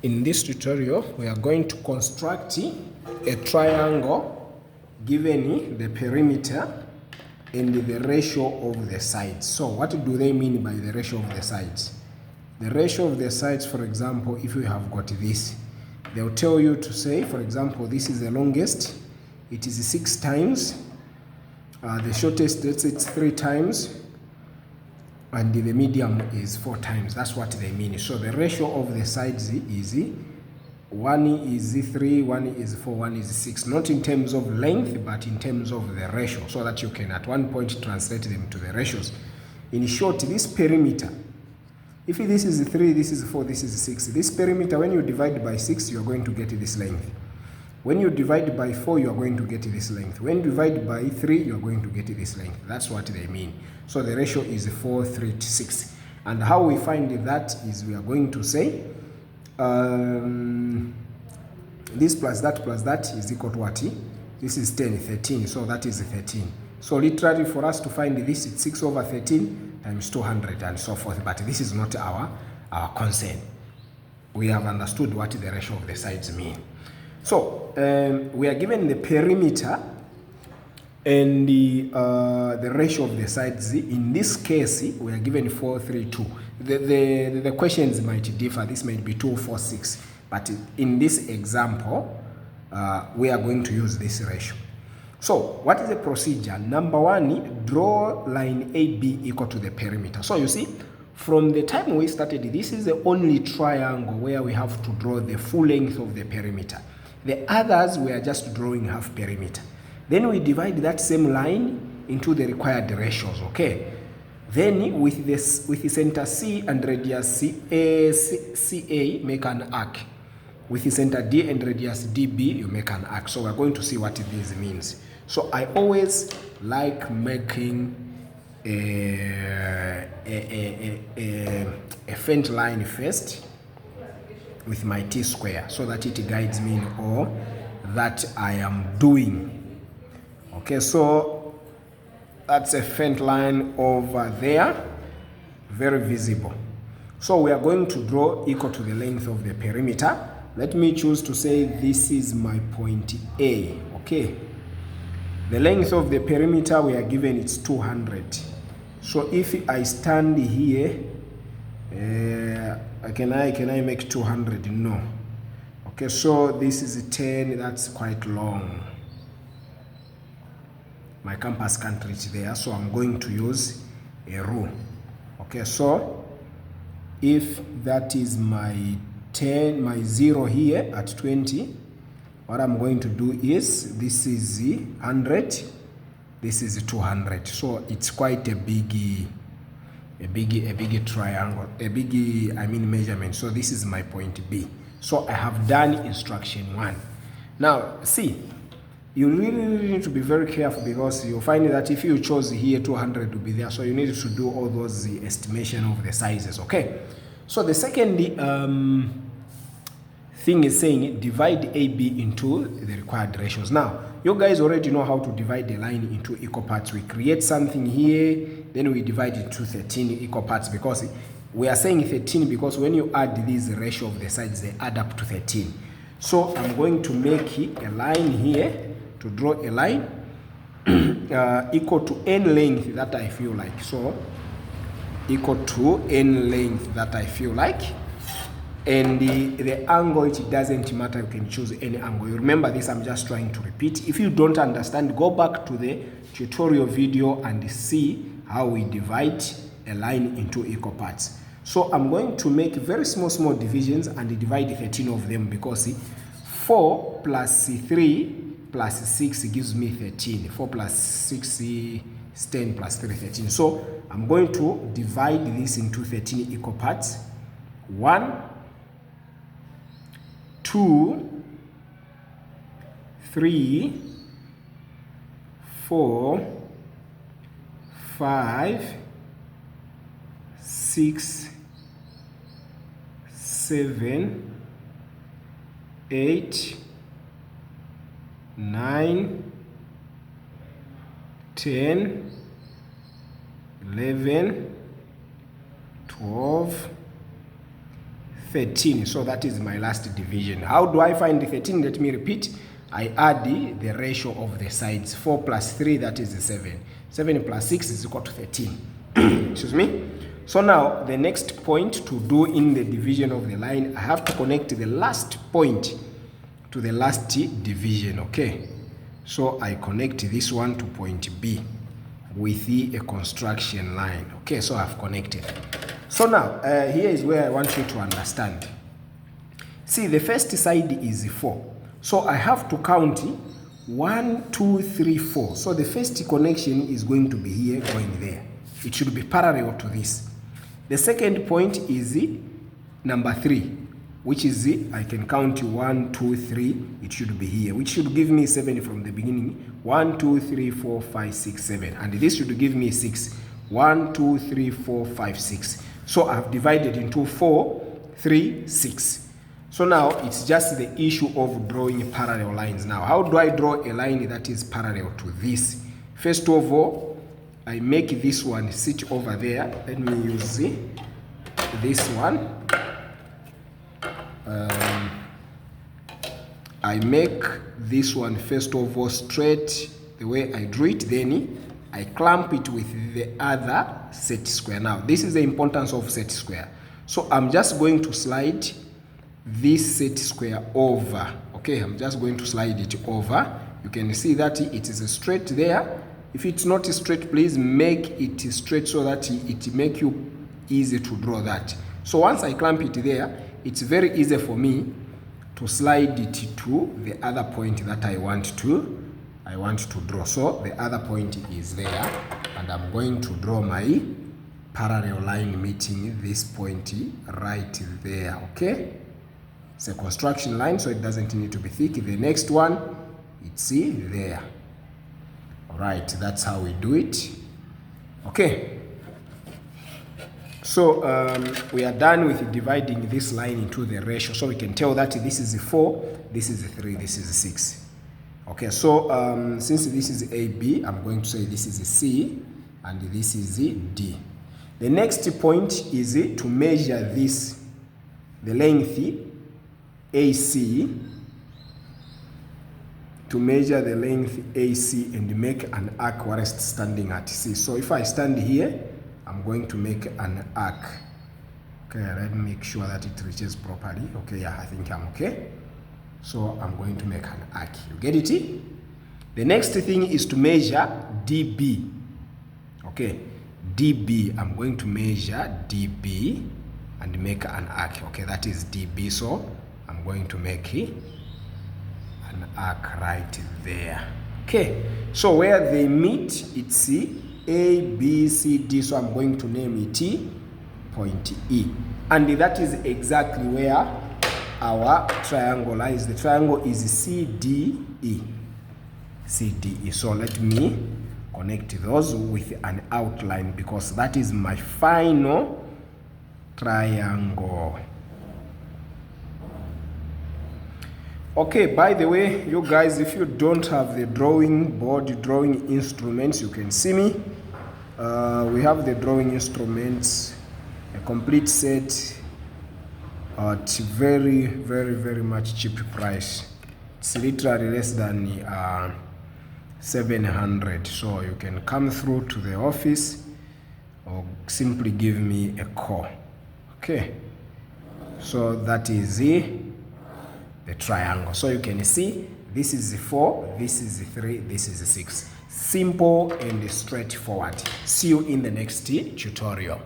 In this tutorial, we are going to construct a triangle given the perimeter and the ratio of the sides. So what do they mean by the ratio of the sides? The ratio of the sides, for example, if you have got this, they'll tell you to say, for example, this is the longest, it is 6 times, the shortest, let's say it's 3 times, and the medium is 4 times. That's what they mean. So the ratio of the sides is 1 is 3, 1 is 4, 1 is 6. Not in terms of length, but in terms of the ratio, so that you can at one point translate them to the ratios. In short, this perimeter, if this is 3, this is 4, this is 6, this perimeter, when you divide by 6, you're going to get this length. When you divide by 4, you are going to get this length. When you divide by 3, you are going to get this length. That's what they mean. So the ratio is 4, 3 to 6. And how we find that is we are going to say this plus that is equal to what? This is 10, 13. So that is 13. So literally for us to find this, it's 6 over 13 times 200 and so forth. But this is not our concern. We have understood what the ratio of the sides mean. So we are given the perimeter and the ratio of the sides. In this case, we are given 4, 3, 2. The questions might differ. This might be 2, 4, 6. But in this example, we are going to use this ratio. So what is the procedure? Number 1, draw line AB equal to the perimeter. So you see, from the time we started, this is the only triangle where we have to draw the full length of the perimeter. The others, we are just drawing half perimeter. Then we divide that same line into the required ratios, okay? Then with the center C and radius CA, make an arc. With the center D and radius DB, you make an arc. So we're going to see what this means. So I always like making a faint line first with my T-square, so that it guides me in all that I am doing. Okay, so that's a faint line over there, very visible. So we are going to draw equal to the length of the perimeter. Let me choose to say this is my point A, okay? The length of the perimeter we are given is 200. So if I stand here, can I make 200? No. Okay, so this is 10, that's quite long. My compass can't reach there, so I'm going to use a rule. Okay, so if that is my 10, my 0 here at 20, what I'm going to do is, this is 100, this is 200. So it's quite a big triangle, measurement. So this is my point B. So I have done instruction 1. Now see, you really need to be very careful, because you'll find that if you chose here 200 to be there, so you need to do all those estimation of the sizes, okay? So the second thing is saying divide AB into the required ratios. Now, you guys already know how to divide the line into equal parts. We create something here, then we divide it into 13 equal parts, because we are saying 13 because when you add this ratio of the sides, they add up to 13. So I'm going to make a line here, to draw a line equal to n length that I feel like. So equal to n length that I feel like. And the angle, it doesn't matter, you can choose any angle. You remember this, I'm just trying to repeat. If you don't understand, go back to the tutorial video and see how we divide a line into equal parts. So I'm going to make very small divisions and divide 13 of them, because 4 plus 3 plus 6 gives me 13. 4 plus 6 is 10 plus 3, 13. So I'm going to divide this into 13 equal parts. 1, 2, 3, 4, 5, 6, 7, 8, 9, 10, 11, 12, 13. So that is my last division. How do I find 13? Let me repeat. I add the ratio of the sides. 4 plus 3, that is 7. 7 plus 6 is equal to 13. Excuse me. So now the next point to do in the division of the line, I have to connect the last point to the last division. Okay. So I connect this one to point B with a construction line. Okay, so I've connected. So now, here is where I want you to understand. See, the first side is 4. So I have to count 1, 2, 3, 4. So the first connection is going to be here, going there. It should be parallel to this. The second point is number 3, which is I can count 1, 2, 3. It should be here, which should give me 7 from the beginning. 1, 2, 3, 4, 5, 6, 7. And this should give me 6. 1, 2, 3, 4, 5, 6. So I've divided into 4, 3, 6. So now it's just the issue of drawing parallel lines. Now, how do I draw a line that is parallel to this? First of all, I make this one sit over there. Let me use this one. I make this one first of all straight the way I drew it, then I clamp it with the other set square. Now this is the importance of set square. So I'm just going to slide this set square over. Okay, I'm just going to slide it over. You can see that it is straight there. If it's not straight, please make it straight so that it make you easy to draw that. So once I clamp it there, it's very easy for me to slide it to the other point that I want to draw. So the other point is there, and I'm going to draw my parallel line meeting this point right there. Okay, it's a construction line, so it doesn't need to be thick. The next one, it's there. All right, that's how we do it. Okay, so we are done with dividing this line into the ratio, so we can tell that this is 4, this is 3, this is 6. Okay, so since this is AB, I'm going to say this is C and this is D. The next point is to measure this, the length AC, to measure the length AC and make an arc whilst standing at C. So if I stand here, I'm going to make an arc. Okay, let me make sure that it reaches properly. Okay, yeah, I think I'm okay. So I'm going to make an arc. You get it? The next thing is to measure DB. Okay, DB. I'm going to measure DB and make an arc. Okay, that is DB. So I'm going to make an arc right there. Okay, so where they meet, it's A, B, C, D. So I'm going to name it point E. And that is exactly where our triangle lies. The triangle is CDE. CDE. So let me connect those with an outline because that is my final triangle. Okay, by the way, you guys, if you don't have the drawing board, drawing instruments, you can see me. We have the drawing instruments, a complete set at very, very, very much cheap price. It's literally less than 700. So you can come through to the office or simply give me a call. Okay, so that is the triangle. So you can see this is 4, this is 3, this is 6. Simple and straightforward. See you in the next tutorial.